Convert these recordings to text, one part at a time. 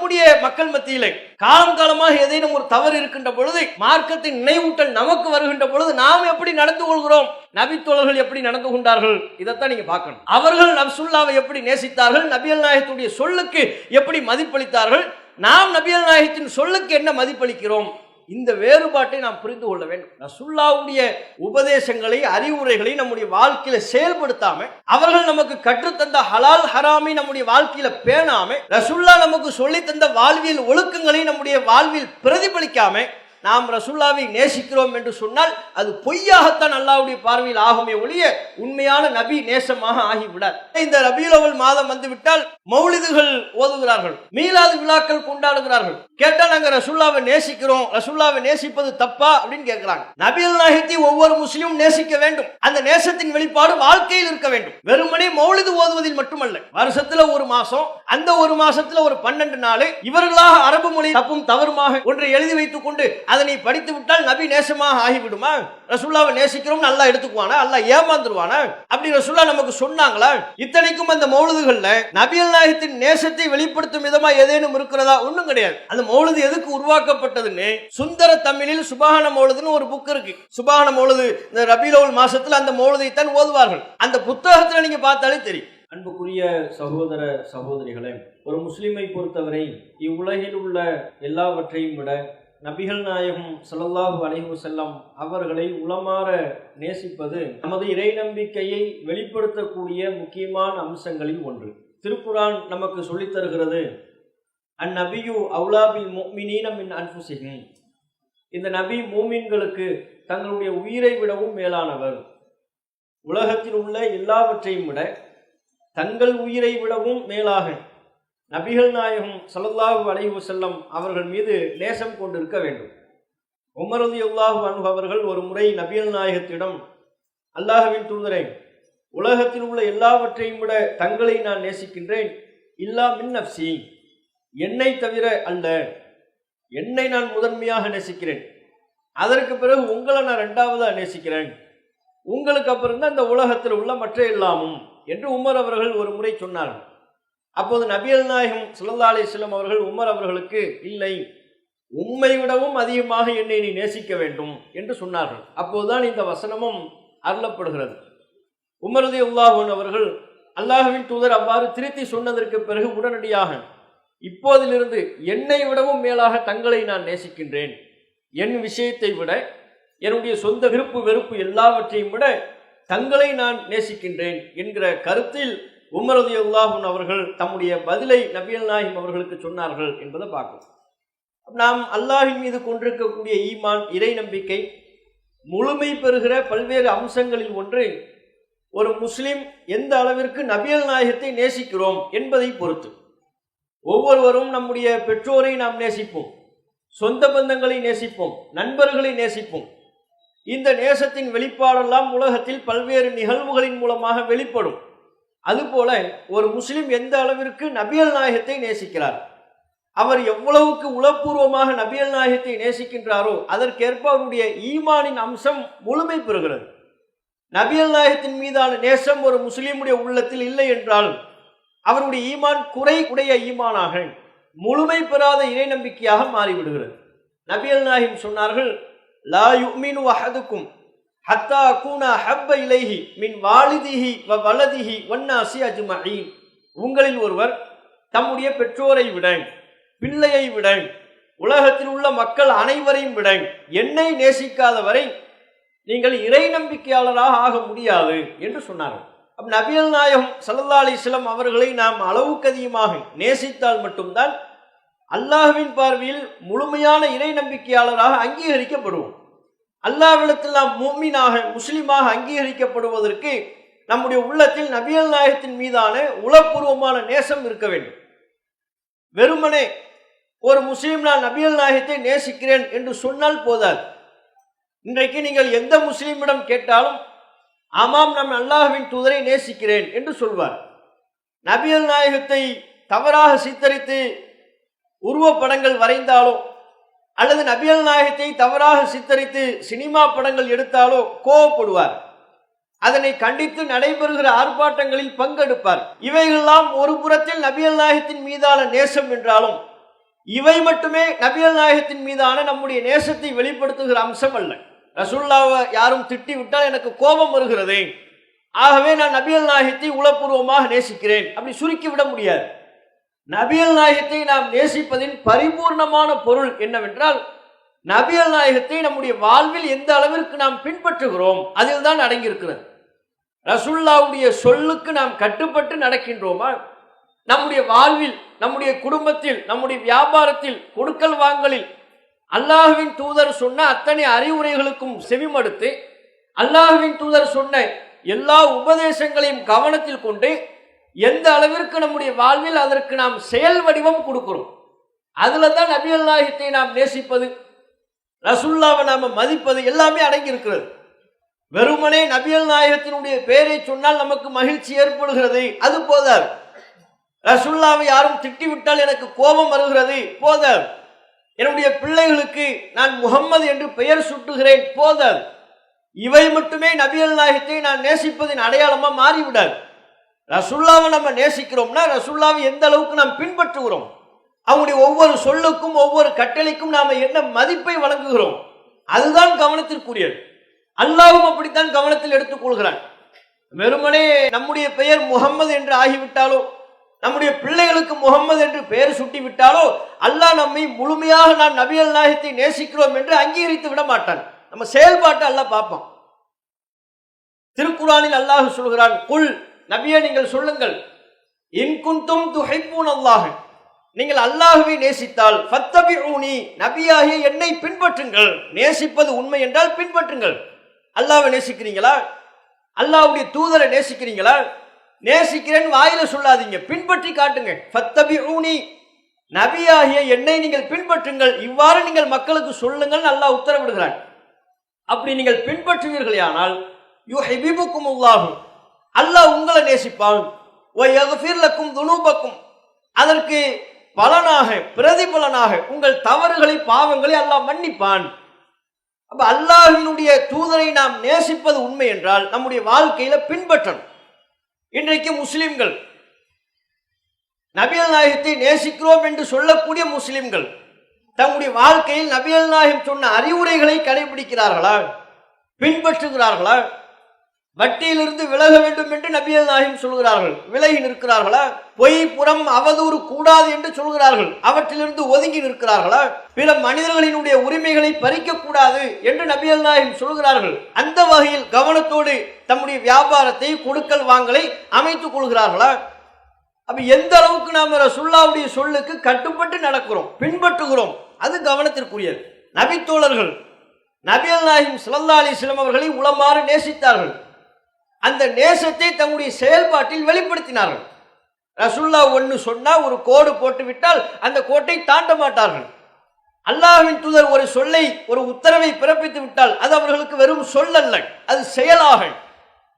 நம்முடைய மக்கள் மத்தியிலே காலம் காலமாக ஏதேனும் ஒரு தவறு இருக்கின்ற பொழுது, மார்க்கத்தின் நினைவூட்டல் நமக்கு வருகின்ற பொழுது நாம் எப்படி நடந்து கொள்கிறோம், நபித்தோழர்கள் எப்படி நடந்து கொண்டார்கள், இதைத்தான் நீங்க பார்க்கணும். அவர்கள் ரசூலுல்லாஹ்வை எப்படி நேசித்தார்கள், நபிகள் நாயகத்துடைய சொல்லுக்கு எப்படி மதிப்பளித்தார்கள், நாம் நபிகள் நாயகத்தின் சொல்லுக்கு என்ன மதிப்பளிக்கிறோம், இந்த வேறுபாட்டை நாம் புரிந்து கொள்ள வேண்டும். ரசூலுல்லாஹ்வுடைய உபதேசங்களை, அறிவுரைகளை நம்முடைய வாழ்க்கையில செயல்படுத்தாம, அவர்கள் நமக்கு கற்றுத்தந்த ஹலால் ஹராமை நம்முடைய வாழ்க்கையில பேணாம, ரசூலுல்லாஹ் நமக்கு சொல்லி தந்த வாழ்வியல் ஒழுக்கங்களை நம்முடைய வாழ்வில் பிரதிபலிக்காம நாம் ரசூலுல்லாஹ்வை நேசிக்கிறோம் என்று சொன்னால் அது பொய்யாகத்தான் அல்லாஹ்வுடைய பார்வையில் ஆகுமே ஒழிய உண்மையான நபி நேசமாக ஆகிவிடார். இந்த ரபியுல் அவ்வல் மாதம் வந்துவிட்டால் மௌலிதுகள் ஓதுகிறார்கள், மீலாது விழாக்கள் கொண்டாடுகிறார்கள். கேட்டா நாங்க ரசூலுல்லாஹ்வை நேசிக்கிறோம், ரசூலுல்லாஹ்வை நேசிப்பது தப்பா அப்படின்னு கேட்கிறாங்க. நபிகள் நாயகத்தை ஒவ்வொரு முஸ்லிமும் நேசிக்க வேண்டும். அந்த நேசத்தின் வெளிப்பாடு வாழ்க்கையில் இருக்க வேண்டும். வெறுமனே மௌலிது ஓதுவதில் மட்டுமல்ல. வருஷத்துல ஒரு மாசம், அந்த ஒரு மாசத்துல ஒரு 12 நாள் இவர்களாக அரபு மொழி தப்பும் தவறுமாக ஒன்றை எழுதி வைத்துக் கொண்டு அதனை படித்து விட்டால் நபி நேசமாக ஆகிவிடுமா? ரசூலுல்லாஹ்வை நேசிக்கிறோம் நல்லா எடுத்துக்குவானா? அல்லாஹ் ஏமாந்துருவானா? அப்படி ரசூலுல்லாஹ் நமக்கு சொன்னாங்களா? இத்தனைக்கும் அந்த மௌலிதுகள்ல நபிகள் நாயகத்தின் நேசத்தை வெளிப்படுத்தும் விதமா ஏதேனும் இருக்கிறதா? ஒண்ணும் கிடையாது. அந்த மௌலிது எதுக்கு உருவாக்கப்பட்டதுன்னு சுந்தர தமிழில் சுபஹான மௌலிதுன்னு ஒரு புக் இருக்கு. சுபஹான மௌலிது இந்த ரபியுல் அவ்வல் மாசத்துல அந்த மௌலிதை தான் ஓதுவார்கள். அந்த புத்தகத்துல நீங்க பார்த்தாலே தெரியும். அன்புக்குரிய சகோதர சகோதரிகளே, ஒரு முஸ்லிமை பொறுத்தவரை இவ்வுலகில் உள்ள எல்லாவற்றையும் விட நபிகள் நாயகம் ஸல்லல்லாஹு அலைஹி வஸல்லம் அவர்களை உளமாற நேசிப்பது நமது இறை நம்பிக்கையை வெளிப்படுத்தக்கூடிய முக்கியமான அம்சங்களில் ஒன்று. திருக்குர்ஆன் நமக்கு சொல்லித் தருகிறது, அந்நபியு அவுலா பில் முஃமினீன மின் அன்ஃபுஸிஹிம். இந்த நபி மூமின்களுக்கு தங்களுடைய உயிரை விடவும் மேலானவர். உலகத்தில் உள்ள எல்லாவற்றையும் விட தங்கள் உயிரை விடவும் மேலாக நபிகள் நாயகம் ஸல்லல்லாஹு அலைஹி வஸல்லம் அவர்கள் மீது நேசம் கொண்டிருக்க வேண்டும். உமர் ரலியல்லாஹு அன்ஹு அவர்கள் ஒரு முறை நபிகள் நாயகத்திடம், அல்லாஹ்வின் தூதரே, உலகத்தில் உள்ள எல்லாவற்றையும் விட தங்களை நான் நேசிக்கின்றேன், இல்லா மின் நஃப்ஸி, என்னை தவிர அல்ல, என்னை நான் முதன்மையாக நேசிக்கிறேன், அதற்கு பிறகு உங்களை நான் இரண்டாவதாக நேசிக்கிறேன், உங்களுக்கு அப்புறம் தான் இந்த உலகத்தில் உள்ள மற்ற எல்லாமும் என்று உமர் அவர்கள் ஒரு முறை சொன்னார்கள். அப்போது நபிகள் நாயகம் ஸல்லல்லாஹு அலைஹி வஸல்லம் அவர்கள் உமர் அவர்களுக்கு, இல்லை, உம்மை விடவும் அதிகமாக என்னை நீ நேசிக்க வேண்டும் என்று சொன்னார்கள். அப்போதுதான் இந்த வசனமும் அருளப்படுகிறது. உமர் ரலியல்லாஹு அன்ஹு அவர்கள் அல்லாஹ்வின் தூதர் அவ்வாறு திருத்தி சொன்னதற்கு பிறகு உடனடியாக, இப்போதிலிருந்து என்னை விடவும் மேலாக தங்களை நான் நேசிக்கின்றேன், என் விஷயத்தை விட, என்னுடைய சொந்த விருப்பு வெறுப்பு எல்லாவற்றையும் விட தங்களை நான் நேசிக்கின்றேன் என்கிற கருத்தில் உமர் ரலியல்லாஹு அன்ஹு அவர்கள் தம்முடைய பதிலை நபிகள் நாயகம் அவர்களுக்கு சொன்னார்கள் என்பதை பார்க்கிறோம். நாம் அல்லாஹ்வின் மீது கொண்டிருக்கக்கூடிய ஈமான், இறை நம்பிக்கை முழுமை பெறுகிற பல்வேறு அம்சங்களில் ஒன்று, ஒரு முஸ்லிம் எந்த அளவிற்கு நபிகள் நாயகத்தை நேசிக்கிறோம் என்பதை பொறுத்து. ஒவ்வொருவரும் நம்முடைய பெற்றோரை நாம் நேசிப்போம், சொந்த பந்தங்களை நேசிப்போம், நண்பர்களை நேசிப்போம். இந்த நேசத்தின் வெளிப்பாடெல்லாம் உலகத்தில் பல்வேறு நிகழ்வுகளின் மூலமாக வெளிப்படும். அதுபோல ஒரு முஸ்லிம் எந்த அளவிற்கு நபிகள் நாயகத்தை நேசிக்கிறார், அவர் எவ்வளவுக்கு உளப்பூர்வமாக நபிகள் நாயகத்தை நேசிக்கின்றாரோ அதற்கேற்ப அவருடைய ஈமானின் அம்சம் முழுமை பெறுகிறது. நபிகள் நாயகத்தின் மீதான நேசம் ஒரு முஸ்லிமுடைய உள்ளத்தில் இல்லை என்றால் அவருடைய ஈமான் குறை உடைய ஈமானாக, முழுமை பெறாத இறை நம்பிக்கையாக மாறிவிடுகிறது. நபிகள் நாயகம் சொன்னார்கள், லா யுமினு அஹதுக்கும் ஹத்தா அகூனா ஹப்ப இலைஹி மின் வாலிதிஹி வ வலதிஹி வன்னாசி அஜ்மஈன். உங்களில் ஒருவர் தம்முடைய பெற்றோரை விட, பிள்ளையை விட, உலகத்தில் உள்ள மக்கள் அனைவரையும் விட என்னை நேசிக்காதவரை நீங்கள் இறை நம்பிக்கையாளராக ஆக முடியாது என்று சொன்னார்கள். நபிகள் நாயகம் ஸல்லல்லாஹு அலைஹி வஸல்லம் அவர்களை நாம் அளவுக்கு அதிகமாக நேசித்தால் மட்டும்தான் அல்லாஹ்வின் பார்வையில் முழுமையான இறை நம்பிக்கையாளராக அங்கீகரிக்கப்படுவோம். அல்லாஹ்விடத்தில் நாம் முஃமினாக, முஸ்லிமாக அங்கீகரிக்கப்படுவதற்கு நம்முடைய உள்ளத்தில் நபிகள் நாயகத்தின் மீதான உளப்பூர்வமான நேசம் இருக்க வேண்டும். வெறுமனே ஒரு முஸ்லிம் நான் நபிகள் நாயகத்தை நேசிக்கிறேன் என்று சொன்னால் போதாது. இன்றைக்கு நீங்கள் எந்த முஸ்லிமிடம் கேட்டாலும், ஆமாம், நான் அல்லாஹ்வின் தூதரை நேசிக்கிறேன் என்று சொல்வார். நபிகள் நாயகத்தை தவறாக சித்தரித்து உருவப்படங்கள் வரைந்தாலோ அல்லது நபிகள் நாயகத்தை தவறாக சித்தரித்து சினிமா படங்கள் எடுத்தாலோ கோபப்படுவார். அதனை கண்டித்து நடைபெறுகிற ஆர்ப்பாட்டங்களில் பங்கெடுப்பார். இவைகளெல்லாம் ஒரு புறத்தில் நபிகள் நாயகத்தின் மீதான நேசம் என்றாலும் இவை மட்டுமே நபிகள் நாயகத்தின் மீதான நம்முடைய நேசத்தை வெளிப்படுத்துகிற அம்சம் அல்ல. ரசூலுல்லாஹ்வை யாரும் திட்டி விட்டால் எனக்கு கோபம் வருகிறது, ஆகவே நான் நபிகள் நாயகத்தை உளப்பூர்வமாக நேசிக்கிறேன், அப்படி சுருக்கி விட முடியாது. நபிகள் நாயகத்தை நாம் நேசிப்பதின் பரிபூர்ணமான பொருள் என்னவென்றால், நபிகள் நாயகத்தை நம்முடைய வாழ்வில் எந்த அளவிற்கு நாம் பின்பற்றுகிறோம் அதில் தான் அடங்கியிருக்கிறது. ரசூலுல்லாஹ்வுடைய சொல்லுக்கு நாம் கட்டுப்பட்டு நடக்கின்றோமா? நம்முடைய வாழ்வில், நம்முடைய குடும்பத்தில், நம்முடைய வியாபாரத்தில், கொடுக்கல் வாங்கலில் அல்லாஹ்வின் தூதர் சொன்ன அத்தனை அறிவுரைகளுக்கும் செவிமடுத்து, அல்லாஹ்வின் தூதர் சொன்ன எல்லா உபதேசங்களையும் கவனத்தில் கொண்டு எந்த அளவிற்கு நம்முடைய வாழ்வில் அதற்கு நாம் செயல் வடிவம் கொடுக்கிறோம், அதுல தான் நபிகள் நாயகத்தை நாம் நேசிப்பது, ரசூலுல்லாஹ்வை நாம மதிப்பது எல்லாமே அடங்கி இருக்கிறது. வெறுமனே நபிகள் நாயகத்தினுடைய பெயரை சொன்னால் நமக்கு மகிழ்ச்சி ஏற்படுகிறது, அது போதாது. ரசூலுல்லாஹ்வை யாரும் திட்டிவிட்டால் எனக்கு கோபம் வருகிறது, போதாது. என்னுடைய பிள்ளைகளுக்கு நான் முஹம்மது என்று பெயர் சூட்டுகிறேன், போதாது. இவை மட்டுமே நபிகள் நாயகத்தை நான் நேசிப்பதின் அடையாளமா மாறிவிடாது. ரசூலுல்லாஹ்வை நம்ம நேசிக்கிறோம்னா ரசூலுல்லாஹ்வை எந்த அளவுக்கு நாம் பின்பற்றுகிறோம், அவங்களுடைய ஒவ்வொரு சொல்லுக்கும் ஒவ்வொரு கட்டளைக்கும் நாம என்ன மதிப்பை வழங்குகிறோம், அதுதான் கவனத்திற்குரியது. அல்லாஹ்வும் அப்படித்தான் கவனத்தில் எடுத்துக் கொள்கிறான். வெறுமனே நம்முடைய பெயர் முஹம்மது என்று ஆகிவிட்டாலோ, நம்முடைய பிள்ளைகளுக்கு முஹம்மது என்று பெயர் சுட்டி விட்டாலோ, அல்லாஹ் நம்மை முழுமையாக நாம் நபிகள் நாயகத்தை நேசிக்கிறோம் என்று அங்கீகரித்து விட மாட்டான். நம்ம செயல்பாட்டை அல்லாஹ் பார்ப்பான். திருக்குர்ஆனில் அல்லாஹ் சொல்கிறான், குல், நபியே நீங்கள் சொல்லுங்கள், இன் குன்தும் துஹிப்பூனல்லாஹ், நீங்கள் அல்லாஹ்வை நேசித்தால் ஃபத்தபிஊனி, நபியாகிய என்னை பின்பற்றுங்கள். நேசிப்பது உண்மை என்றால் பின்பற்றுங்கள். அல்லாஹ்வை நேசிக்கிறீங்களா? அல்லாஹ்வுடைய தூதரை நேசிக்கிறீங்களா? நேசிக்கிறேன் வாயில சொல்லாதீங்க, பின்பற்றி காட்டுங்க. ஃபத்தபிஊனி, நபியாகிய என்னை நீங்கள் பின்பற்றுங்கள், இவ்வாறு நீங்கள் மக்களுக்கு சொல்லுங்கள் அல்லாஹ் உத்தரவிடுகிறான். அப்படி நீங்கள் பின்பற்றுவீர்களானால் யுஹிப்புக்குமுல்லாஹ், அல்லாஹ் உங்களை நேசிப்பான். வ யக்ஃபிர் லக்கும் துனூபக்கும், அதற்கு பலனாக, பிரதிபலனாக உங்கள் தவறுகளை, பாவங்களை அல்லாஹ் மன்னிப்பான். அப்ப அல்லாஹ்வினுடைய தூதரை நாம் நேசிப்பது உண்மை என்றால் நம்முடைய வாழ்க்கையில பின்பற்றணும். இன்றைக்கு முஸ்லிம்கள் நபிகள் நாயகத்தை நேசிக்கிறோம் என்று சொல்லக்கூடிய முஸ்லிம்கள் தங்களுடைய வாழ்க்கையில் நபிகள் நாயகம் சொன்ன அறிவுரைகளை கடைபிடிக்கிறார்களா, பின்பற்றுகிறார்களா? வட்டியிலிருந்து விலக வேண்டும் என்று நபிகள் நாயகம் சொல்கிறார்கள், விலகி நிற்கிறார்களா? பொய், புறம், அவதூறு கூடாது என்று சொல்கிறார்கள், அவற்றிலிருந்து ஒதுங்கி நிற்கிறார்களா? பிற மனிதர்களினுடைய உரிமைகளை பறிக்க கூடாது என்று நபிகள் நாயகம் சொல்கிறார்கள், அந்த வகையில் கவனத்தோடு தம்முடைய வியாபாரத்தை, கொடுக்கல் வாங்கலை அமைத்துக் கொள்கிறார்களா? அப்ப எந்த அளவுக்கு நாம ரசூலுல்லாஹ்வுடைய சொல்லுக்கு கட்டுப்பட்டு நடக்கிறோம், பின்பற்றுகிறோம், அது கவனத்திற்குரியது. நபித்தோழர்கள் நபிகள் நாயகம் ஸல்லல்லாஹு அலைஹி வஸல்லம் அவர்களை உளமாறு நேசித்தார்கள். அந்த நேசத்தை தங்களுடைய செயல்பாட்டில் வெளிப்படுத்தினார்கள். ரசூலுல்லாஹ் ஒன்று சொன்னா ஒரு கோடு போட்டு விட்டால் அந்த கோட்டை தாண்ட மாட்டார்கள். அல்லாஹ்வின் தூதர் ஒரு சொல்லை, ஒரு உத்தரவை பிறப்பித்து விட்டால் அது அவர்களுக்கு வெறும் சொல்லல்ல, அது செயலாக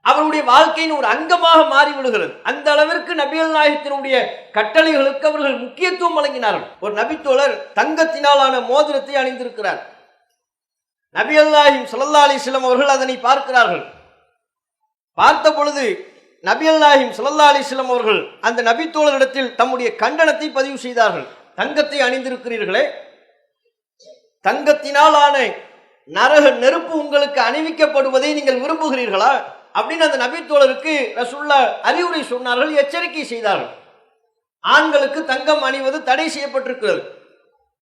அவருடைய வாழ்க்கையின் ஒரு அங்கமாக மாறிவிடுகிறது. அந்த அளவிற்கு நபிகள் நாயகத்தினுடைய கட்டளைகளுக்கு அவர்கள் முக்கியத்துவம் வழங்கினார்கள். ஒரு நபித்தோழர் தங்கத்தினாலான மோதிரத்தை அணிந்திருக்கிறார். நபிகள் நாயகம் ஸல்லல்லாஹு அலைஹி வஸல்லம் அவர்கள் அதனை பார்க்கிறார்கள். பார்த்த பொழுது நபிகள் நாயகம் ஸல்லல்லாஹு அலைஹி வஸல்லம் அவர்கள் அந்த நபித்தோழரிடத்தில் தம்முடைய கண்டனத்தை பதிவு செய்தார்கள். தங்கத்தை அணிந்திருக்கிறீர்களே, தங்கத்தினால் ஆன நரக நெருப்பு உங்களுக்கு அணிவிக்கப்படுவதை நீங்கள் விரும்புகிறீர்களா அப்படின்னு அந்த நபித்தோழருக்கு ரசூலுல்லாஹ் அறிவுரை சொன்னார்கள், எச்சரிக்கை செய்தார்கள். ஆண்களுக்கு தங்கம் அணிவது தடை செய்யப்பட்டிருக்கிறது,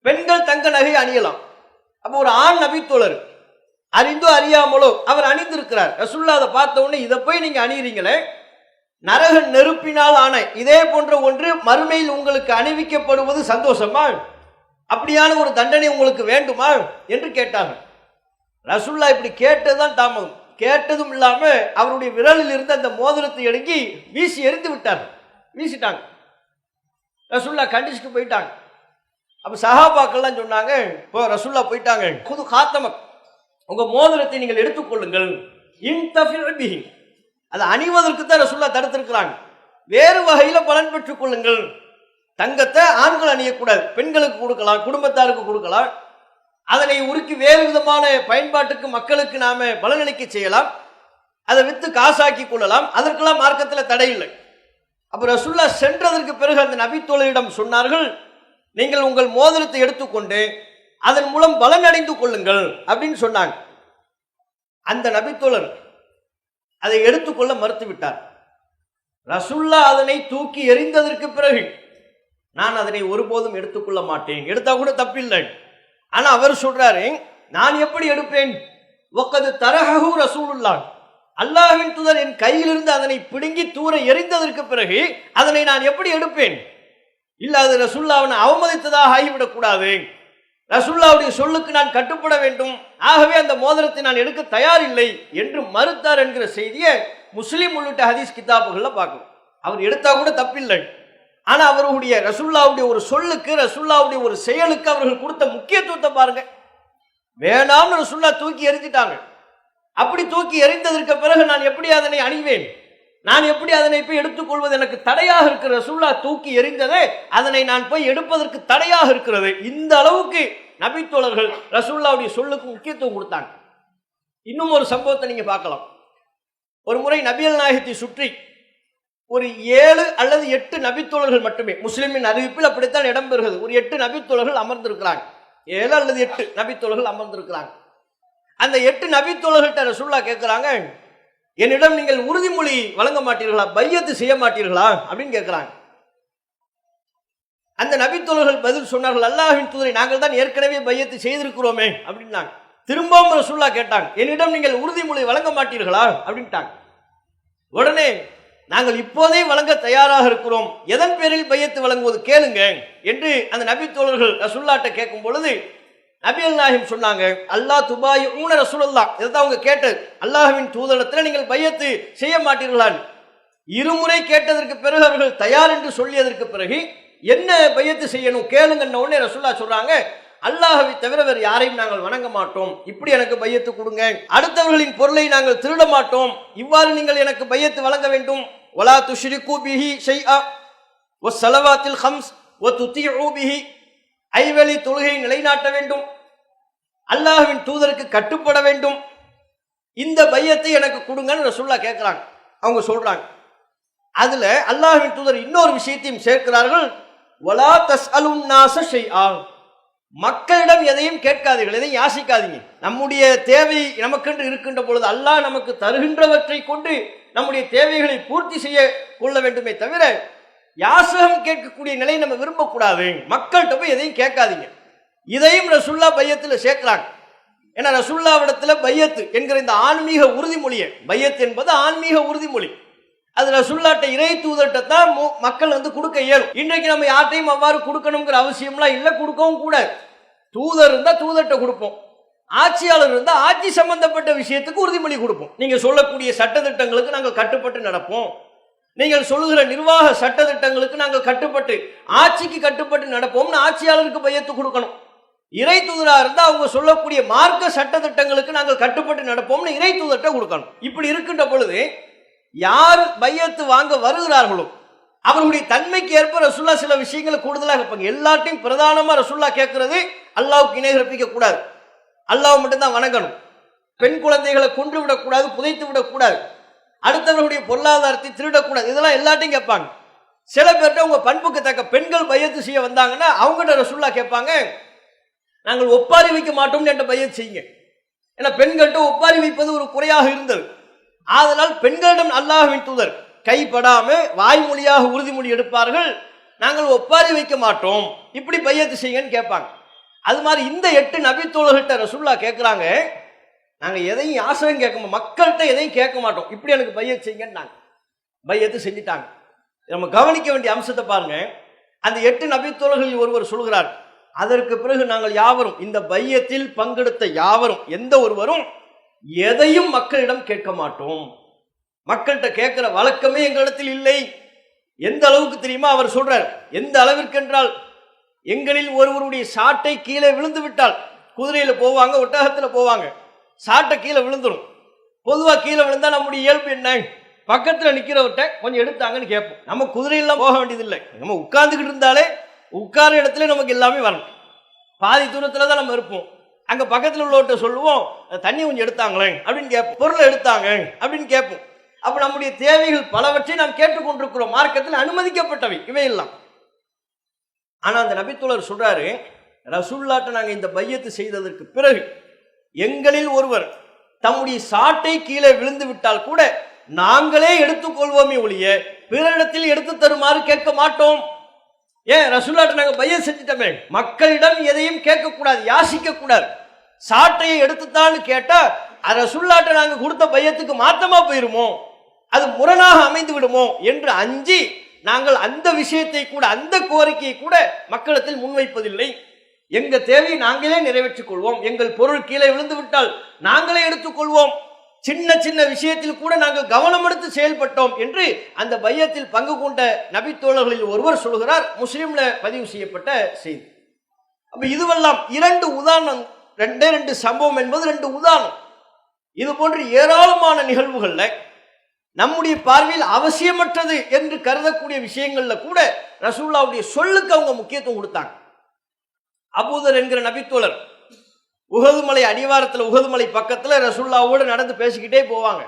பெண்கள் தங்க நகை அணியலாம். அப்போ ஒரு ஆண் நபித்தோழர் அறிந்தோ அறியாமலோ அவர் அணிந்திருக்கிறார். ரசூலுல்லாஹ் அதை பார்த்த உடனே, இதை போய் நீங்க அணியிறீங்களே, நரக நெருப்பினால் ஆன இதே போன்ற ஒன்று மறுமையில் உங்களுக்கு அணிவிக்கப்படுவது சந்தோஷமா, அப்படியான ஒரு தண்டனை உங்களுக்கு வேண்டுமா என்று கேட்டார்கள். ரசூலுல்லாஹ் இப்படி கேட்டதுதான் தாமதம். கேட்டதும் இல்லாம அவருடைய விரலில் இருந்து அந்த மோதிரத்தை எடுங்கி வீசி எறிந்து விட்டார்கள். வீசிட்டாங்க. ரசூலுல்லாஹ் கண்டிச்சுட்டு போயிட்டாங்க. அப்ப சஹாபாக்கள்லாம் சொன்னாங்க, இப்போ ரசூலுல்லாஹ் போயிட்டாங்க, குது காத்தமக், உங்க மோதிரத்தை நீங்கள் எடுத்துக்கொள்ளுங்கள், இன்தஃபிர் பிஹி, அதை அணிவதற்கு தான் ரசூலுல்லாஹ் தடுத்திருக்கிறாங்க, வேறு வகையில பலன் பெற்றுக் கொள்ளுங்கள். தங்கத்தை ஆண்கள் அணியக்கூடாது, பெண்களுக்கு கொடுக்கலாம், குடும்பத்தாருக்கு கொடுக்கலாம், அதனை உருக்கி வேறு விதமான பயன்பாட்டுக்கு மக்களுக்கு நாம பலனளிக்க செய்யலாம், அதை வித்து காசாக்கி கொள்ளலாம், அதற்கெல்லாம் மார்க்கத்தில் தடை இல்லை. அப்ப ரசூலுல்லாஹ் சென்றதற்கு பிறகு அந்த நபித்தோழரிடம் சொன்னார்கள், நீங்கள் உங்கள் மோதிரத்தை எடுத்துக்கொண்டு அதன் மூலம் பலன் அடைந்து கொள்ளுங்கள் அப்படின்னு சொன்னாங்க. அந்த நபித்தோழர் அதை எடுத்துக்கொள்ள மறுத்துவிட்டார். ரசூல்லா அதனை தூக்கி எறிந்ததற்கு பிறகு நான் அதனை ஒருபோதும் எடுத்துக்கொள்ள மாட்டேன், எடுத்தா கூட தப்பில்லை. ஆனா அவர் சொல்றாரு, நான் எப்படி எடுப்பேன்? வக்கது தரஹு ரசூலுல்லாஹ், அல்லாஹ்வின் தூதர் என் கையிலிருந்து அதனை பிடுங்கி தூர எறிந்ததற்கு பிறகு அதனை நான் எப்படி எடுப்பேன்? இல்ல, அது ரசூலுல்லாஹ்வை அவமதித்ததாக ஆகிவிடக் கூடாது, ரசூலுல்லாஹ்வுடைய சொல்லுக்கு நான் கட்டுப்பட வேண்டும், ஆகவே அந்த மோதிரத்தை நான் எடுக்க தயாரில்லை என்று மறுத்தார் என்கிற செய்தியை முஸ்லிம் உள்ளிட்ட ஹதீஸ் கிதாபுகள்ல பார்க்கணும். அவர் எடுத்தா கூட தப்பில்லை. ஆனா அவருடைய ரசூலுல்லாஹ்வுடைய ஒரு சொல்லுக்கு, ரசூலுல்லாஹ்வுடைய ஒரு செயலுக்கு அவர்கள் கொடுத்த முக்கியத்துவத்தை பாருங்க. வேணாம்னு ரசூலுல்லாஹ் தூக்கி எறிஞ்சிட்டாங்க. அப்படி தூக்கி எறிந்ததற்கு பிறகு நான் எப்படி அதனை அணிவேன்? நான் எப்படி அதனை போய் எடுத்துக்கொள்வது? எனக்கு தடையாக இருக்கிற ரசூலுல்லாஹ் தூக்கி எறிந்ததே அதனை நான் போய் எடுப்பதற்கு தடையாக இருக்கிறது. இந்த அளவுக்கு நபித்தோழர்கள் ரசூலுல்லாஹ்வுடைய சொல்லுக்கு முக்கியத்துவம் கொடுத்தாங்க. இன்னும் ஒரு சம்பவத்தை நீங்க பார்க்கலாம். ஒரு முறை நபிகள் நாயகத்தை சுற்றி ஒரு 7 அல்லது 8 நபித்தோழர்கள் மட்டுமே, முஸ்லிமின் அறிவிப்பில் அப்படித்தான் இடம்பெறுகிறது, ஒரு 8 நபித்தோழர்கள் அமர்ந்திருக்கிறாங்க. 7 அல்லது 8 நபித்தோழர்கள் அமர்ந்திருக்கிறாங்க. அந்த 8 நபித்தோழர்கள்ட்ட ரசூலுல்லாஹ் கேட்கிறாங்க, என்னிடம் நீங்கள் உறுதிமொழி வழங்க மாட்டீர்களா, பையத்து செய்ய மாட்டீர்களா அப்படின்னு கேட்கிறாங்க. அந்த நபித்தோழர்கள் பதில் சொன்னார்கள், அல்லாஹ்வின் தூதரை, நாங்கள் தான் ஏற்கனவே பையத்து செய்திருக்கிறோமே அப்படின்னாங்க. திரும்பவும் ரசூலுல்லாஹ் கேட்டாங்க, என்னிடம் நீங்கள் உறுதிமொழி வழங்க மாட்டீர்களா அப்படின்ட்டாங்க. உடனே நாங்கள் இப்போதே வழங்க தயாராக இருக்கிறோம், எதன் பேரில் பையத்து வழங்குவது கேளுங்க என்று அந்த நபித்தோழர்கள் ரசூலுல்லாஹ்ட்ட கேட்கும் பொழுது நபிகள் நாயகம் சொன்னாங்க, அல்லாஹ் துபாயுன ரசூலுல்லாஹ், இதைத்தான் அவங்க கேட்டது, அல்லாஹ்வின் தூதரிடத்தில் நீங்கள் பையத்து செய்ய மாட்டீர்களான்னு. இருமுறை கேட்டதற்கு பிறகு அவர்கள் தயார் என்று சொல்லியதற்கு பிறகு என்ன பையத்து செய்யணும் கேளுங்கன்ன உடனே ரசூலுல்லாஹ் சொல்றாங்க, அல்லாஹ்வை தவிர வேறு யாரையும் நாங்கள் வணங்க மாட்டோம், இப்படி எனக்கு பையத்து கொடுங்க, அடுத்தவர்களின் பொருளை நாங்கள் திருட மாட்டோம், இவ்வாறு நீங்கள் எனக்கு பையத்து வழங்க வேண்டும், வலா துஷ்ரிகு பிஹி ஷைஆ வஸ்ஸலவாத்தில் ஹம்ஸ் வதுதிஉ பிஹி, ஐவழி தொழுகை நிலைநாட்ட வேண்டும், அல்லாஹ்வின் தூதருக்கு கட்டுப்பட வேண்டும், இந்த பையத்தை எனக்கு கொடுங்கன்னு ரசூலுல்லாஹ் கேட்கிறாங்க. அவங்க சொல்றாங்க. அதுல அல்லாஹ்வின் தூதர் இன்னொரு விஷயத்தையும் சேர்க்கிறார்கள், வலா தஸ்அலுன் நாஸ ஷைஆ, மக்களிடம் எதையும் கேட்காதீர்கள், எதையும் யாசிக்காதீங்க. நம்முடைய தேவை நமக்கென்று இருக்கின்ற பொழுது அல்லாஹ் நமக்கு தருகின்றவற்றை கொண்டு நம்முடைய தேவைகளை பூர்த்தி செய்ய கொள்ள வேண்டுமே தவிர யாசகம் கேட்கக்கூடிய நிலை நம்ம விரும்பக்கூடாது. மக்கள்கிட்ட போய் எதையும் கேட்காதீங்க. இதையும் ரசூலுல்லாஹ் பையத்தில் சேர்க்கிறாங்க. ஏன்னா ரசூலுல்லாஹ்விடத்துல பையத்து என்கிற இந்த ஆன்மீக உறுதிமொழியை, பையத் என்பது ஆன்மீக உறுதிமொழி, அது ரசூலுல்லாஹ்ட்ட இறை தூதர்கிட்ட தான் மக்கள் கொடுக்க இயலும். இன்றைக்கு நம்ம யார்ட்டையும் அவ்வாறு கொடுக்கணுங்கிற அவசியம்லாம் இல்லை, கொடுக்கவும் கூடாது. தூதர் இருந்தா தூதர்கிட்ட கொடுப்போம், ஆட்சியாளர் இருந்தா ஆட்சி சம்பந்தப்பட்ட விஷயத்துக்கு உறுதிமொழி கொடுப்போம். நீங்க சொல்லக்கூடிய சட்டத்திட்டங்களுக்கு நாங்கள் கட்டுப்பட்டு நடப்போம், நீங்கள் சொல்லுகிற நிர்வாக சட்டத்திட்டங்களுக்கு நாங்கள் கட்டுப்பட்டு ஆட்சிக்கு கட்டுப்பட்டு நடப்போம்னு ஆட்சியாளருக்கு பையத்து கொடுக்கணும். இறை தூதரா இருந்தா அவங்க சொல்லக்கூடிய மார்க்க சட்டத்திட்டங்களுக்கு நாங்கள் கட்டுப்பட்டு நடப்போம்னு இறை தூதர்கிட்ட கொடுக்கணும். இப்படி இருக்கின்ற பொழுது யார் பையத்து வாங்க வருகிறார்களோ அவர்களுடைய தன்மைக்கு ஏற்ப ரசூலுல்லாஹ் சில விஷயங்களை கூடுதலாக கேட்பாங்க. எல்லாத்தையும் பிரதானமா ரசூலுல்லாஹ் கேட்கறது அல்லாஹ்வுக்கு இணை கற்பிக்க கூடாது, அல்லாஹ் மட்டும்தான் வணங்கணும், பெண் குழந்தைகளை கொன்று விடக்கூடாது, புதைத்து விடக்கூடாது, அடுத்தவர்களுடைய பொருளாதாரத்தை திருடக்கூடாது, இதெல்லாம் எல்லாத்தையும் கேட்பாங்க. சில பேர்கிட்ட உங்க பண்புக்கு தக்க பெண்கள் பையத்து செய்ய வந்தாங்கன்னா அவங்ககிட்ட ரசூலுல்லாஹ் கேட்பாங்க, நாங்கள் ஒப்பாரி வைக்க மாட்டோம்னு என்ற பையத்து செய்யுங்க. ஏன்னா பெண்கள்கிட்ட ஒப்பாரி வைப்பது ஒரு குறையாக இருந்தது. ஆதலால் பெண்களிடம் அல்லாஹ்வின் தூதர் கைப்படாம வாய்மொழியாக உறுதிமொழி எடுப்பார்கள், நாங்கள் ஒப்பாரி வைக்க மாட்டோம், இப்படி பையத்து செய்யுங்கன்னு கேட்பாங்க. அது மாதிரி இந்த 8 நபித்தோழர்கள்ட்ட ரசூலுல்லாஹ் கேட்கிறாங்க, நாங்க எதையும் யாசகம் கேட்க மாட்டோம், மக்கள்கிட்ட எதையும் கேட்க மாட்டோம், இப்படி எனக்கு பையத்து செய்யுங்கன்னு பையத்து செஞ்சுட்டாங்க. நம்ம கவனிக்க வேண்டிய அம்சத்தை பாருங்க. அந்த 8 நபித்தோழர்களில் ஒருவர் சொல்கிறார், அதற்கு பிறகு நாங்கள் யாவரும், இந்த பையத்தில் பங்கெடுத்த யாவரும், எந்த ஒருவரும் எதையும் மக்களிடம் கேட்க மாட்டோம், மக்கள்கிட்ட கேட்கிற வழக்கமே எங்களிடத்தில் இல்லை. எந்த அளவுக்கு தெரியுமா அவர் சொல்றார், எந்த அளவிற்கு என்றால், எங்களில் ஒருவருடைய சாட்டை கீழே விழுந்து விட்டால், குதிரையில போவாங்க, ஒட்டகத்துல போவாங்க, சாட்டை கீழே விழுந்துடும். பொதுவா கீழே விழுந்தா நம்முடைய இயல்பு என்ன, பக்கத்துல நிக்கிறவர்கிட்ட கொஞ்சம் எடுத்தாங்கன்னு கேட்போம். நம்ம குதிரையெல்லாம் போக வேண்டியதில்லை, நம்ம உட்கார்ந்துக்கிட்டு இருந்தாலே உட்கார இடத்துல நமக்கு எல்லாமே வரணும். பாதி தூரத்துல தான் நம்ம இருப்போம். அங்க பக்கத்துல உள்ளவர்கிட்ட சொல்லுவோம், தண்ணி கொஞ்சம் எடுத்தாங்களே அப்படின்னு கேட்போம், பொருளை எடுத்தாங்க அப்படின்னு கேட்போம். அப்ப நம்முடைய தேவைகள் பலவற்றை நாம் கேட்டுக்கொண்டிருக்கிறோம், மார்க்கத்தில் அனுமதிக்கப்பட்டவை இவையெல்லாம். ஆனா அந்த நபித்தோழர் சொல்றாரு, ரசூலுல்லாஹ்ட்ட நாங்க இந்த பையத்து செய்ததற்கு பிறகு எங்களில் ஒருவர் தம்முடைய சாட்டை கீழே விழுந்து விட்டால் கூட நாங்களே எடுத்துக்கொள்வோமே ஒழிய பிறரிடத்தில் எடுத்து தருமாறு கேட்க மாட்டோம். ஏன்? ரசூலுல்லாஹ்ட்ட நாங்க பையத் செஞ்சிட்டோமே, மக்களிடம் எதையும் கேட்கக்கூடாது, யாசிக்க கூடாது. சாட்டையை எடுத்துத்தான்னு கேட்டா ரசூலுல்லாஹ்ட்ட நாங்க கொடுத்த பையத்துக்கு மாத்தமா போயிருமோ, அது முரணாக அமைந்து விடுமோ என்று அஞ்சி நாங்கள் அந்த விஷயத்தை கூட, அந்த கோரிக்கையை கூட மக்களிடத்தில் முன்வைப்பதில்லை. எங்க தேவையை நாங்களே நிறைவேற்றிக் கொள்வோம், எங்கள் பொருள் கீழே விழுந்து விட்டால் நாங்களே எடுத்துக்கொள்வோம், சின்ன சின்ன விஷயத்தில் கூட நாங்கள் கவனம் எடுத்து செயல்பட்டோம் என்று அந்த பையத்தில் பங்கு கொண்ட நபித்தோழர்களில் ஒருவர் சொல்கிறார். முஸ்லிம்ல பதிவு செய்யப்பட்ட செய்தி. அப்ப இதுவெல்லாம் இரண்டு உதாரணம், ரெண்டு சம்பவம் என்பது ரெண்டு உதாரணம். இது போன்று ஏராளமான நிகழ்வுகள்ல நம்முடைய பார்வையில் அவசியமற்றது என்று கருதக்கூடிய விஷயங்கள்ல கூட ரசூலுல்லாஹ்வுடைய சொல்லுக்கு அவங்க முக்கியத்துவம் கொடுத்தாங்க. அபூதர் என்கிற நபித்தோழர் உஹது மலை அடிவாரத்தில், உஹது மலை பக்கத்தில் ரசூலுல்லாஹ்வோடு நடந்து பேசிக்கிட்டே போவாங்க.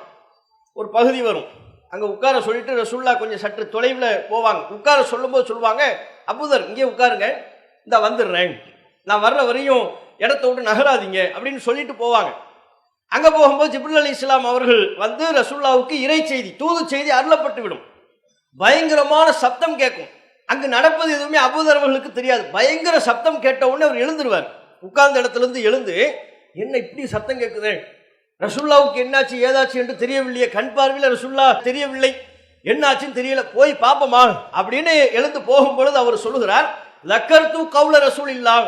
ஒரு பகுதி வரும், அங்கே உட்கார சொல்லிட்டு ரசூலுல்லாஹ் கொஞ்சம் சற்று தொலைவில் போவாங்க. உட்கார சொல்லும்போது சொல்லுவாங்க, அபூதர் இங்கே உட்காருங்க, இந்த வந்துடுறேன், நான் வர்ற வரையும் இடத்த விட்டு நகராதீங்க அப்படின்னு சொல்லிட்டு போவாங்க. அங்கே போகும்போது ஜிப்ரீல் அலைஹிஸ்ஸலாம் அவர்கள் வந்து ரசூலுல்லாஹ்வுக்கு இறை செய்தி, தூது செய்தி அருளப்பட்டு விடும். பயங்கரமான சப்தம் கேட்கும். அங்கு நடப்பது எதுவுமே அபூதர் அவர்களுக்கு தெரியாது. பயங்கர சப்தம் கேட்ட உடனே அவர் எழுந்துருவார். உட்கார்ந்த இடத்துல இருந்து எழுந்து, என்ன இப்படி சத்தம் கேட்குது, ரசூலுல்லாஹ்வுக்கு என்னாச்சு ஏதாச்சு என்று தெரியவில்லையே, கண் பார்வையில் ரசூலுல்லாஹ் தெரியவில்லை, என்னாச்சுன்னு தெரியல, போய் பாப்பமா அப்படின்னு எழுந்து போகும் பொழுது அவர் சொல்லுகிறார், லக்கர்து கௌல ரசூலில்லாஹ்,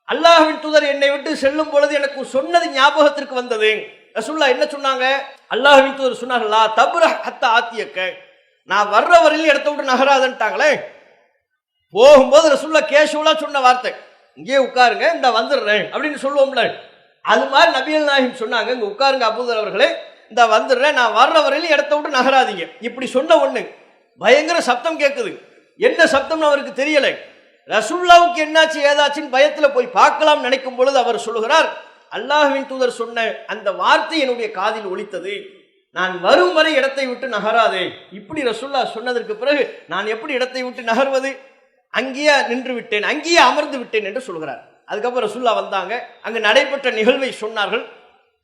அல்லாஹ்வின் தூதர் என்னை விட்டு செல்லும் பொழுது எனக்கு சொன்னது ஞாபகத்திற்கு வந்தது. ரசூலுல்லாஹ் என்ன சொன்னாங்க? அல்லாஹ்வின் தூதர் சொன்னார்களா, தப்ரஹ் ஹத்தா ஆத்தியக்க, நான் வர்ற வரையில் இடத்த விட்டு நகராதன்ட்டாங்களே. போகும்போது ரசூலுல்லாஹ் கேஷுவலா சொன்ன வார்த்தை, இங்கே உட்காருங்க, இந்த வந்துடுறேன் அப்படின்னு சொல்லுவோம்ல, அது மாதிரி நபிகள் நாயகம் சொன்னாங்க, இங்க உட்காருங்க அபூதர் அவர்களே, இந்த வந்துடுறேன், நான் வர்ற வரையிலும் இடத்த விட்டு நகராதீங்க. இப்படி சொன்ன ஒண்ணு பயங்கர சப்தம் கேட்குது. என்ன சப்தம்னு அவருக்கு தெரியல. ரசூலுல்லாஹ்வுக்கு என்னாச்சு ஏதாச்சுன்னு பயத்துல போய் பார்க்கலாம் நினைக்கும் பொழுது அவர் சொல்லுகிறார், அல்லாஹ்வின் தூதர் சொன்ன அந்த வார்த்தை என்னுடைய காதில் ஒலித்தது, நான் வரும் வரை இடத்தை விட்டு நகராதே. இப்படி ரசூலுல்லாஹ் சொன்னதற்கு பிறகு நான் எப்படி இடத்தை விட்டு நகர்வது, அங்கேயே நின்று விட்டேன், அங்கேயே அமர்ந்து விட்டேன் என்று சொல்கிறார். அதுக்கப்புறம் ரசூலுல்லாஹ் வந்தாங்க, அங்கு நடைபெற்ற நிகழ்வை சொன்னார்கள்.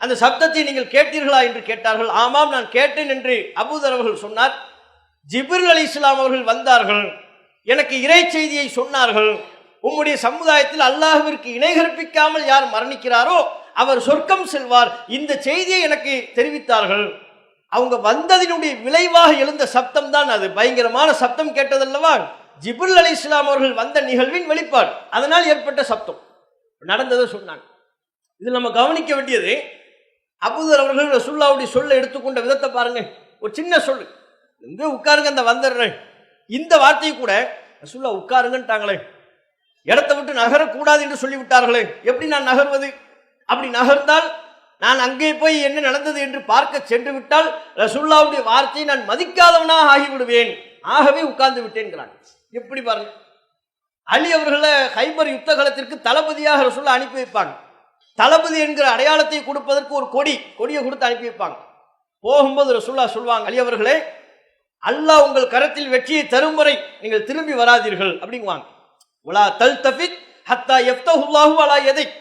அந்த சப்தத்தை நீங்கள் கேட்டீர்களா என்று கேட்டார்கள். ஆமாம் நான் கேட்டேன் என்று அபூதர் அவர்கள் சொன்னார். ஜிப்ரீல் அலைஹிஸ்ஸலாம் அவர்கள் வந்தார்கள், எனக்கு இறை செய்தியை சொன்னார்கள், உம்முடைய சமுதாயத்தில் அல்லாஹ்விற்கு இணை கற்பிக்காமல் யார் மரணிக்கிறாரோ அவர் சொர்க்கம் செல்வார், இந்த செய்தியை எனக்கு தெரிவித்தார்கள். அவங்க வந்ததினுடைய விளைவாக எழுந்த சப்தம் தான் அது. பயங்கரமான சப்தம் கேட்டதல்லவா, ஜிப்ரீல் அலைஹிஸ்ஸலாம் அவர்கள் வந்த நிகழ்வின் வெளிப்பாடு, அதனால் ஏற்பட்ட சப்தம் நடந்ததை சொன்னாங்க. இது நம்ம கவனிக்க வேண்டியது. அபூதர் அவர்கள் ரசூலுல்லாஹ்வுடைய சொல்ல எடுத்துக்கொண்ட விதத்தை பாருங்க. ஒரு சின்ன சொல்லு, இங்கே உட்காருங்க, இந்த வந்துடுறேன், இந்த வார்த்தையை கூட ரசூலுல்லாஹ் உட்காருங்கன்ட்டாங்களே, இடத்தை விட்டு நகரக்கூடாது என்று சொல்லிவிட்டார்களே, எப்படி நான் நகர்வது? அப்படி நகர்ந்தால் நான் அங்கே போய் என்ன நடந்தது என்று பார்க்க சென்று விட்டால் ரசூலுல்லாஹ்வுடைய வார்த்தையை நான் மதிக்காதவனாக ஆகிவிடுவேன், ஆகவே உட்கார்ந்து விட்டேன்கிறாங்க. எப்படி பாருங்க. அலி அவர்களை கைபர் யுத்த காலத்திற்கு தளபதியாக ரசூலுல்லாஹ் அனுப்பி வைப்பாங்க. தளபதி என்கிற அடையாளத்தை கொடுப்பதற்கு ஒரு கொடியை கொடுத்து அனுப்பி வைப்பாங்க. போகும்போது ரசூலுல்லாஹ் சொல்வாங்க, அலி அவர்களே, அல்லாஹ் உங்கள் கரத்தில் வெற்றியை தரும் வரை நீங்கள் திரும்பி வராதீர்கள் அப்படிங்குவாங்க. வலா தல்தஃபித் ஹத்தா யஃப்தஹுல்லாஹு அலா யதைக்,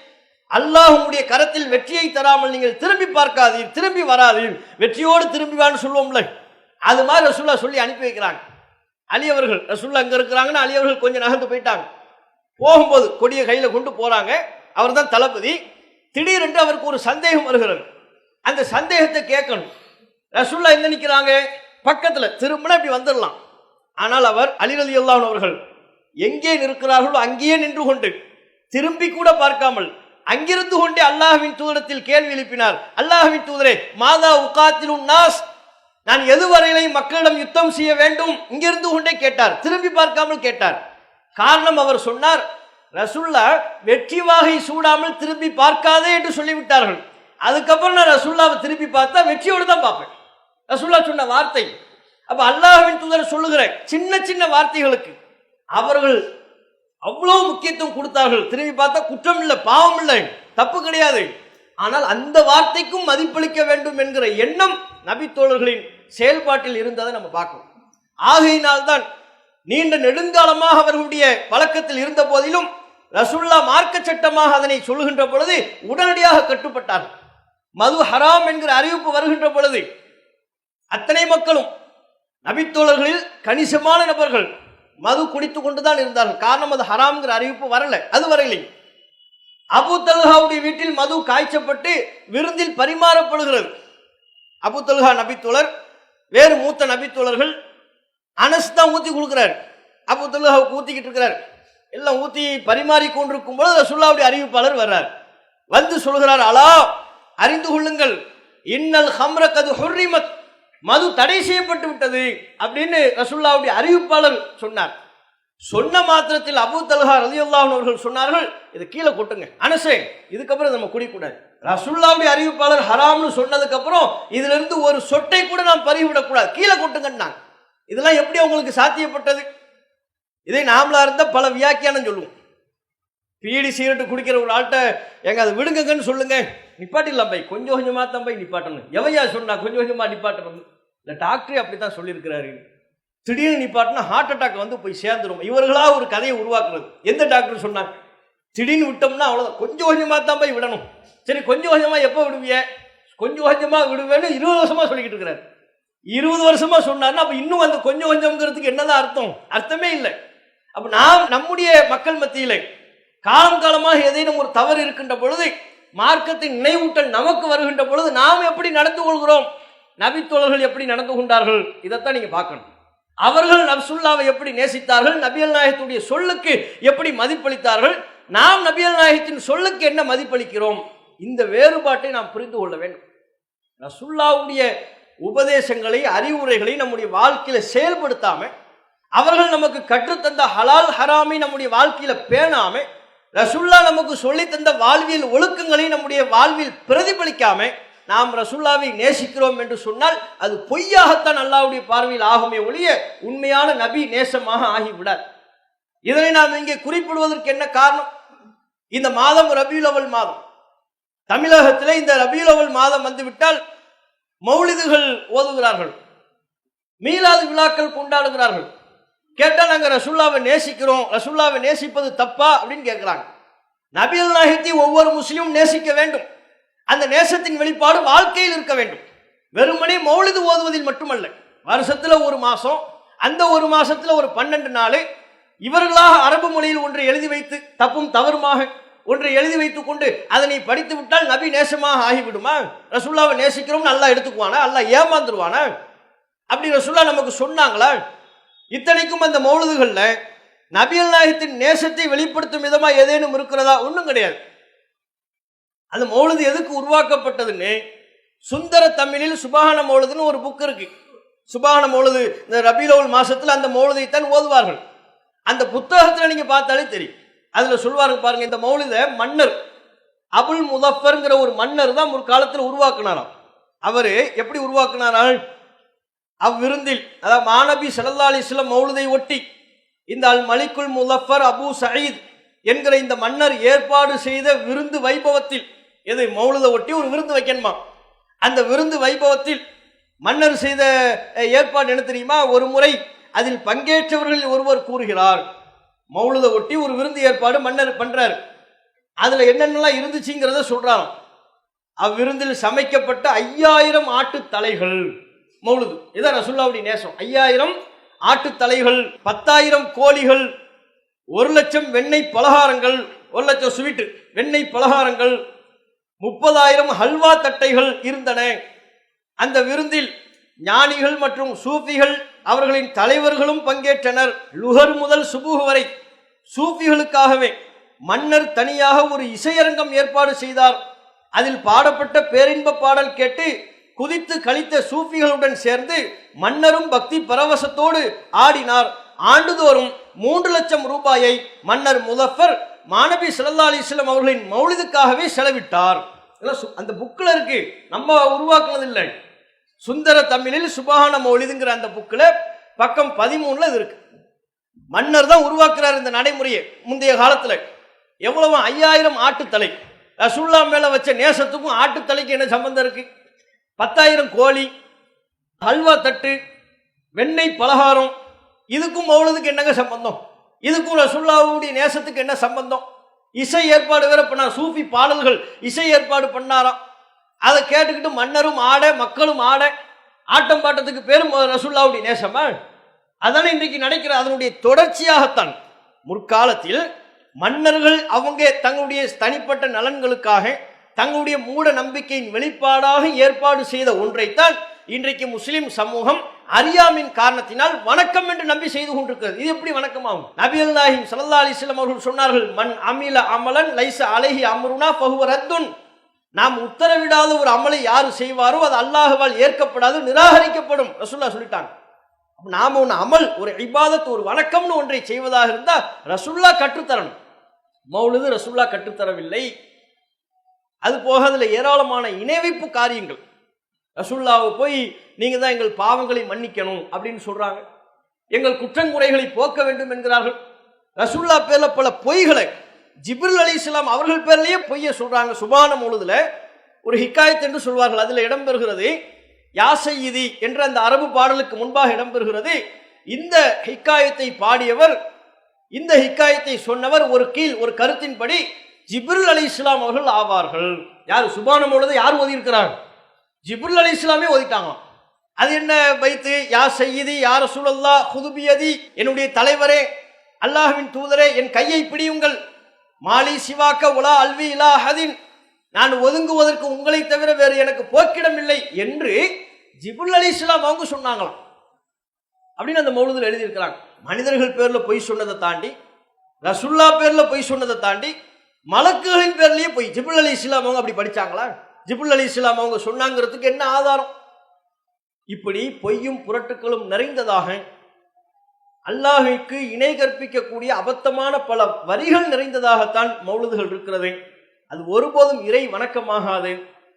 அல்லாஹ் உங்களுடைய கரத்தில் வெற்றியை தராமல் நீங்கள் திரும்பி பார்க்காதீர், திரும்பி வராதீர், வெற்றியோடு திரும்பி வான்னு சொல்லுவோம்ல, அது மாதிரி ரசூலுல்லாஹ் சொல்லி அனுப்பி வைக்கிறாங்க. அலி அவர்கள் ரசூலுல்லாஹ் அங்க இருக்கிறாங்கன்னா அலி அவர்கள் கொஞ்சம் நகர்ந்து போயிட்டாங்க. போகும்போது கொடியை கையில கொண்டு போறாங்க, அவர் தான் தளபதி. திடீரென்று அவருக்கு ஒரு சந்தேகம் வருகிறது. அந்த சந்தேகத்தை கேட்கணும். ரசூலுல்லாஹ் எங்க நிற்கிறாங்க? பக்கத்துல, திரும்பினா இப்படி வந்துடலாம். ஆனால் அவர் அலி ரலியல்லாஹு அன்ஹு அவர்கள் எங்கே நிற்கிறார்களோ அங்கேயே நின்று கொண்டு திரும்பி கூட பார்க்காமல் அங்கிருந்து கொண்டே அல்லாஹ்வின் தூதரத்தில் கேள்வி எழுப்பினார். அல்லாஹ்வின் தூதரே, மாதா உகாத்திலுன் நாஸ், நான் எதுவரையிலையும் மக்களிடம் யுத்தம் செய்ய வேண்டும், இங்கிருந்து கொண்டே கேட்டார், திரும்பி பார்க்காமல் கேட்டார். காரணம் அவர் சொன்னார், ரசூலுல்லாஹ் வெற்றி வாகை சூடாமல் திரும்பி பார்க்காதே என்று சொல்லிவிட்டார்கள். அதுக்கப்புறம் நான் ரசூலுல்லாஹ்வை திரும்பி பார்த்தா வெற்றியோடு தான் பார்ப்பேன். ரசூலுல்லாஹ் சொன்ன வார்த்தை. அப்ப அல்லாஹ்வின் தூதர் சொல்லுகிற சின்ன சின்ன வார்த்தைகளுக்கு அவர்கள் அவ்வளவு முக்கியத்துவம் கொடுத்தார்கள். திரும்பி பார்த்தா குற்றம் இல்லை, பாவம் இல்லை, தப்பு கிடையாது. ஆனால் அந்த வார்த்தைக்கும் மதிப்பளிக்க வேண்டும் என்கிற எண்ணம் நபி தோழர்களின் செயல்பாட்டில் இருந்ததை நம்ம பார்க்கணும். ஆகையினால்தான் நீண்ட நெடுங்காலமாக அவர்களுடைய பழக்கத்தில் இருந்த போதிலும் ரசூலுல்லாஹ் மார்க்க சட்டமாக அதனை சொல்லுகின்ற பொழுது உடனடியாக கட்டுப்பட்டார்கள். மது ஹராம் என்கிற அறிவிப்பு வருகின்ற பொழுது அத்தனை மக்களும் நபித்தோழர்களில் கணிசமான நபர்கள் மது குடித்து கொண்டுதான் இருந்தார்கள். காரணம் அது ஹராம்ங்கிற அறிவிப்பு வரல, அது வரையில்லை. அபூ தல்ஹாவுடைய வீட்டில் மது காய்ச்சப்பட்டு விருந்தில் பரிமாறப்படுகிறது. அபூ தல்ஹா நபித்தோழர், வேறு மூத்த நபித்தோழர்கள். அனஸ் தான் ஊத்தி கொடுக்கிறார், அபூ தல்ஹாவுக்கு ஊத்திக்கிட்டு இருக்கிறார். எல்லாம் ஊத்தி பரிமாறி கொண்டிருக்கும் போது ரசூலுல்லாஹ்வுடைய அறிவிப்பாளர் வர்றார். வந்து சொல்கிறார், அலா அறிந்து கொள்ளுங்கள், இன்னல் ஹம்ர கது ஹுர்ரிமத், மது தடை செய்யப்பட்டு விட்டது அப்படின்னு ரசூலுல்லாஹ்வுடைய அறிவிப்பாளர் சொன்னார். சொன்ன மாத்திரத்தில் அபூ தல்ஹா ரலியல்லாஹு அன்ஹு அவர்கள் சொன்னார்கள், இதை கீழே கொட்டுங்க அனஸே, இதுக்கப்புறம் நம்ம குடிக்கூடாது. ரசூலுல்லாஹ்வுடைய அறிவிப்பாளர் ஹராம்னு சொன்னதுக்கு அப்புறம் இதுல இருந்து ஒரு சொட்டை கூட நாம் பருகிவிடக்கூடாது, கீழே கொட்டுங்கன்னாங்க. இதெல்லாம் எப்படி உங்களுக்கு சாத்தியப்பட்டது? இதை நாமளா இருந்தா பல வியாக்கியானம் சொல்லுவோம். பீடி சிகரெட்டு குடிக்கிற ஒரு ஆள்கிட்ட எங்க அதை விடுங்கன்னு சொல்லுங்க, நிப்பாட்டிடலாம் பை, கொஞ்சம் கொஞ்சமா தான் பை நிப்பாட்டணும். எவையா சொன்னா கொஞ்சம் கொஞ்சமா நிப்பாட்டணும்? இந்த டாக்டரே அப்படித்தான் சொல்லியிருக்கிறாரு. திடீர்னு நிப்பாட்டினா ஹார்ட் அட்டாக் வந்து போய் சேர்ந்துரும். இவர்களா ஒரு கதையை உருவாக்குறது. எந்த டாக்டர் சொன்னாங்க? திடீர்னு விட்டோம்னா அவ்வளோதான், கொஞ்சம் கொஞ்சமா தான் போய் விடணும். சரி, கொஞ்சம் கொஞ்சமா எப்போ விடுவிய? கொஞ்சம் கொஞ்சமா விடுவேன்னு 20 வருஷமா சொல்லிக்கிட்டு இருக்கிறார். 20 வருஷமா சொன்னார்னா அப்ப இன்னும் அந்த கொஞ்சம் கொஞ்சம்ங்கிறதுக்கு என்னதான் அர்த்தம்? அர்த்தமே இல்லை. அப்ப நாம் நம்முடைய மக்கள் மத்தியிலே காலம் காலமாக ஏதேனும் ஒரு தவறு இருக்கின்ற பொழுது, மார்க்கத்தின் நினைவூட்டல் நமக்கு வருகின்ற பொழுது நாம் எப்படி நடந்து கொள்கிறோம், நபித்தோழர்கள் எப்படி நடந்து கொண்டார்கள், இதைத்தான் நீங்க பார்க்கணும். அவர்கள் ரசூலுல்லாஹ்வை எப்படி நேசித்தார்கள், நபிகள் நாயகத்துடைய சொல்லுக்கு எப்படி மதிப்பளித்தார்கள், நாம் நபிகள் நாயகத்தின் சொல்லுக்கு என்ன மதிப்பளிக்கிறோம், இந்த வேறுபாட்டை நாம் புரிந்து கொள்ள வேண்டும். ரசூலுல்லாஹ்வுடைய உபதேசங்களை, அறிவுரைகளை நம்முடைய வாழ்க்கையில செயல்படுத்தாம, அவர்கள் நமக்கு கற்றுத்தந்த ஹலால் ஹராமை நம்முடைய வாழ்க்கையில பேணாம, ரசூலுல்லாஹ் நமக்கு சொல்லி தந்த வாழ்வியல் ஒழுக்கங்களை நம்முடைய வாழ்வில் பிரதிபலிக்காம நாம் ரசூலுல்லாஹ்வை நேசிக்கிறோம் என்று சொன்னால் அது பொய்யாகத்தான் அல்லாஹ்வுடைய பார்வையில் ஆகுமே ஒழிய உண்மையான நபி நேசமாக ஆகிவிடார். இதனை நாம் இங்கே குறிப்பிடுவதற்கு என்ன காரணம்? இந்த மாதம் ரபியுல் அவ்வல் மாதம். தமிழகத்திலே இந்த ரபியுல் அவ்வல் மாதம் வந்துவிட்டால் மௌலிதுகள் ஓதுகிறார்கள், மீலாது விழாக்கள் கொண்டாடுகிறார்கள். கேட்டால் நாங்கள் ரசூலுல்லாஹ்வை நேசிக்கிறோம், ரசூலுல்லாஹ்வை நேசிப்பது தப்பா அப்படின்னு கேட்கிறாங்க. நபிகள் நாயகத்தை ஒவ்வொரு முஸ்லிமும் நேசிக்க வேண்டும். அந்த நேசத்தின் வெளிப்பாடு வாழ்க்கையில் இருக்க வேண்டும். வெறுமனே மௌலிது ஓதுவதில் மட்டுமல்ல, வருஷத்துல ஒரு மாசம், அந்த ஒரு மாசத்துல ஒரு 12 நாள் இவர்களாக அரபு மொழியில் ஒன்றை எழுதி வைத்து, தப்பும் தவறுமாக ஒன்றை எழுதி வைத்துக் கொண்டு அதனை படித்து விட்டால் நபி நேசமாக ஆகிவிடுமா? ரசூலுல்லாஹ்வை நேசிக்கிறோம் நல்லா எடுத்துக்குவானா? அல்லாஹ் ஏமாந்துருவானா? அப்படி ரசூலுல்லாஹ் நமக்கு சொன்னாங்களா? இத்தனைக்கும் அந்த மௌலிதுகள்ல நபிகள் நாயகத்தின் நேசத்தை வெளிப்படுத்தும் விதமா ஏதேனும் இருக்கிறதா? ஒன்றும் கிடையாது. அந்த மௌலிது எதுக்கு உருவாக்கப்பட்டதுன்னு சுந்தர தமிழில் சுபஹான மௌலிதுன்னு ஒரு புக் இருக்கு. சுபஹான மௌலிது, இந்த ரபியுல் அவ்வல் மாசத்துல அந்த மௌலிதைத்தான் ஓதுவார்கள். அந்த புத்தகத்துல நீங்க பார்த்தாலே தெரியும். அதுல சொல்வார்கள் பாருங்க, இந்த மௌலித மன்னர் அபுல் முதஃபர்ங்கிற ஒரு மன்னர் தான் ஒரு காலத்தில் உருவாக்குனாராம். அவரு எப்படி உருவாக்குனாரால், அவ்விருந்தில், அதாவது மாநபி ஸல்லல்லாஹு அலைஹி வஸல்லம் மௌலிதை ஒட்டி இந்த அல் மலிக்குல் முலஃபர் அபு சயீத் என்கிற இந்த மன்னர் ஏற்பாடு செய்த விருந்து வைபவத்தில், எது மௌலிதை ஒட்டி ஒரு விருந்து வைக்கணுமா, அந்த விருந்து வைபவத்தில் மன்னர் செய்த ஏற்பாடு என்ன தெரியுமா? ஒரு முறை அதில் பங்கேற்றவர்கள் ஒருவர் கூறுகிறார், மௌலிதை ஒட்டி ஒரு விருந்து ஏற்பாடு மன்னர் பண்றாரு, அதுல என்னென்னலாம் இருந்துச்சுங்கிறத சொல்றாங்க. அவ்விருந்தில் சமைக்கப்பட்ட 5000 ஆட்டு தலைகள், மௌலிது இதான் ரசூலுல்லாஹ்வுடைய நேசம். 5000 ஆட்டு தலைகள், 10,000 கோழிகள், 1,00,000 வெண்ணெய் பலகாரங்கள், 1,00,000 ஸ்வீட் வெண்ணெய் பலகாரங்கள், 30,000 ஹல்வா தட்டைகள் இருந்தன. அந்த விருந்தில் ஞானிகள் மற்றும் சூஃபிகள் அவர்களின் தலைவர்களும் பங்கேற்றனர். லுஹர் முதல் சுபுஹ் வரை சூஃபிகளுக்காகவே மன்னர் தனியாக ஒரு இசையரங்கம் ஏற்பாடு செய்தார். அதில் பாடப்பட்ட பேரின்ப பாடல் கேட்டு குதித்து கழித்த சூஃபிகளுடன் சேர்ந்து மன்னரும் பக்தி பரவசத்தோடு ஆடினார். ஆண்டுதோறும் 3 லட்சம் ரூபாயை மன்னர் முதஃபர் மாநபி ஸல்லல்லாஹு அலைஹி வஸல்லம் அவர்களின் மௌலிதுக்காகவே செலவிட்டார். அந்த புக்கில் இருக்கு, நம்ம உருவாக்குனது இல்லை. சுந்தர தமிழில் சுபஹான மௌலிதுங்கிற அந்த புக்கில் பக்கம் 13 இது இருக்கு. மன்னர் தான் உருவாக்குறார் இந்த நடைமுறையை. முந்தைய காலத்துல எவ்வளவு 5000 ஆட்டுத்தலை, ரசூலுல்லாஹ் மேல வச்ச நேசத்துக்கும் ஆட்டுத்தலைக்கு என்ன சம்பந்தம் இருக்கு? 10,000 கோழி, ஹல்வா தட்டு, வெண்ணெய் பலகாரம், இதுக்கும் மௌலதுக்கு என்னங்க சம்பந்தம்? இதுக்கும் ரசூலுல்லாஹ்வுடைய நேசத்துக்கு என்ன சம்பந்தம்? இசை ஏற்பாடு வேற பண்ணார், சூஃபி பாடல்கள் இசை ஏற்பாடு பண்ணாராம். அதை கேட்டுக்கிட்டு மன்னரும் ஆட மக்களும் ஆட, ஆட்டம் பாட்டத்துக்கு பேரும் ரசூலுல்லாஹ்வுடைய நேசமா? அதானே இன்றைக்கு நடக்கிற. அதனுடைய தொடர்ச்சியாகத்தான் முற்காலத்தில் மன்னர்கள் அவங்க தங்களுடைய தனிப்பட்ட நலன்களுக்காக தங்களுடைய மூட நம்பிக்கையின் வெளிப்பாடாக ஏற்பாடு செய்த ஒன்றைத்தான் இன்றைக்கு முஸ்லிம் சமூகம் அறியாமின் காரணத்தினால் வணக்கம் என்று நம்பி செய்து கொண்டிருக்கிறது. இது எப்படி வணக்கமாகும்? நபிகள் நாயகம் ஸல்லல்லாஹு அலைஹி வஸல்லம் அவர்கள் சொன்னார்கள், மன் அமில அமலன் லைஸ அலைஹி அம்ருனா ஃபஹுவ ரத்துன். நாம் உத்தரவிடாத ஒரு அமலை யார் செய்வாரோ அது அல்லாஹ்வால் ஏற்கப்படாது, நிராகரிக்கப்படும். ரசூலுல்லாஹ் சொல்லிட்டாங்க. நாம ஒன்று அமல், ஒரு இபாதத், ஒரு வணக்கம்னு ஒன்றை செய்வதாக இருந்தால் ரசூலுல்லாஹ் கற்றுத்தரணும். மௌலிது ரசூலுல்லாஹ் கற்றுத்தரவில்லை. அது போக அதில் ஏராளமான இணைவைப்பு காரியங்கள். ரசூலுல்லாஹ்வை போய் நீங்க தான் எங்கள் பாவங்களை மன்னிக்கணும் அப்படின்னு சொல்றாங்க, எங்கள் குற்றங்குறைகளை போக்க வேண்டும் என்கிறார்கள். ரசூலுல்லாஹ் பேர்ல பல பொய்களை, ஜிப்ரில் அலைஹிஸ்ஸலாம் அவர்கள் பேர்லயே பொய்யை சொல்றாங்க. சுபான மௌலிதுல ஒரு ஹிக்காயத் என்று சொல்வார்கள், அதில் இடம்பெறுகிறது யா சய்யிதி என்ற அந்த அரபு பாடலுக்கு முன்பாக இடம்பெறுகிறது. இந்த ஹிக்காயத்தை பாடியவர், இந்த ஹிக்காயத்தை சொன்னவர் ஒரு கீழ் ஒரு கருத்தின்படி ஜிப்ரில் அலைஹிஸ்ஸலாம் அவர்கள் ஆவார்கள். யார்? சுபான மௌலிதை யார் ஓதி இருக்கிறார்? ஜிப்ரில் அலைஹிஸ்ஸலாமே ஓதிட்டாங்க. அது என்ன பைத்து? யா சய்யிதி யா ரசூலல்லாஹ் குதுபியதி, என்னுடைய தலைவரே, அல்லாஹ்வின் தூதரே, என் கையை பிடியுங்கள். மாலி சிவாக்க உலா அல்வி இலா ஹதின், நான் ஒதுங்குவதற்கு உங்களை தவிர வேறு எனக்கு போக்கிடம் இல்லை என்று ஜிப்ரில் அலைஹிஸ்ஸலாம் அவங்க சொன்னாங்களாம் அப்படின்னு அந்த மௌலிதில் எழுதியிருக்கிறாங்க. மனிதர்கள் பேர்ல பொய் சொன்னதை தாண்டி, ரசூலுல்லாஹ் பேர்ல பொய் சொன்னதை தாண்டி, மலக்குகளின் பேர்லயே பொய். ஜிப்ரில் அலைஹிஸ்ஸலாம் அவங்க அப்படி படிச்சாங்களா? ஜிப்ரில் அலைஹிஸ்ஸலாம் அவங்க சொன்னாங்கிறதுக்கு என்ன ஆதாரம்? இப்படி பொய்யும் புரட்டுக்களும் நிறைந்ததாக அல்லாஹ்வுக்கு இணை கற்பிக்கக்கூடிய அபத்தமான பல வரிகள் நிறைந்ததாகத்தான் மௌலிதுகள் இருக்கிறது. அது ஒருபோதும் இறை வணக்கமாகாது.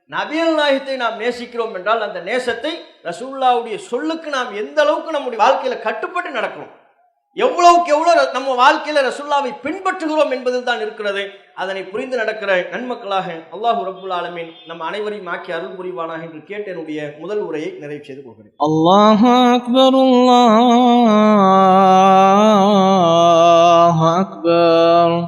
நபிகள் நாயகத்தை நாம் நேசிக்கிறோம் என்றால் அந்த நேசத்தை ரசூலுல்லாஹ்வுடைய சொல்லுக்கு நாம் எந்த அளவுக்கு நம்முடைய வாழ்க்கையில கட்டுப்பட்டு நடக்கிறோம், எவ்வளவுக்கு எவ்வளவு நம்ம வாழ்க்கையில ரசூலுல்லாஹ்வை பின்பற்றுகிறோம் என்பதில் தான் இருக்கிறது. அதனை புரிந்து நடக்கிற நன்மக்களாக அல்லாஹ் ரப்புல் ஆலமீன் நம் அனைவரையும் ஆக்கி அருள் புரிவானாக என்று கேட்டு என்னுடைய முதல் உரையை நிறைவு செய்து கொள்கிறேன். அல்லாஹு அக்பர், அல்லாஹு அக்பர்.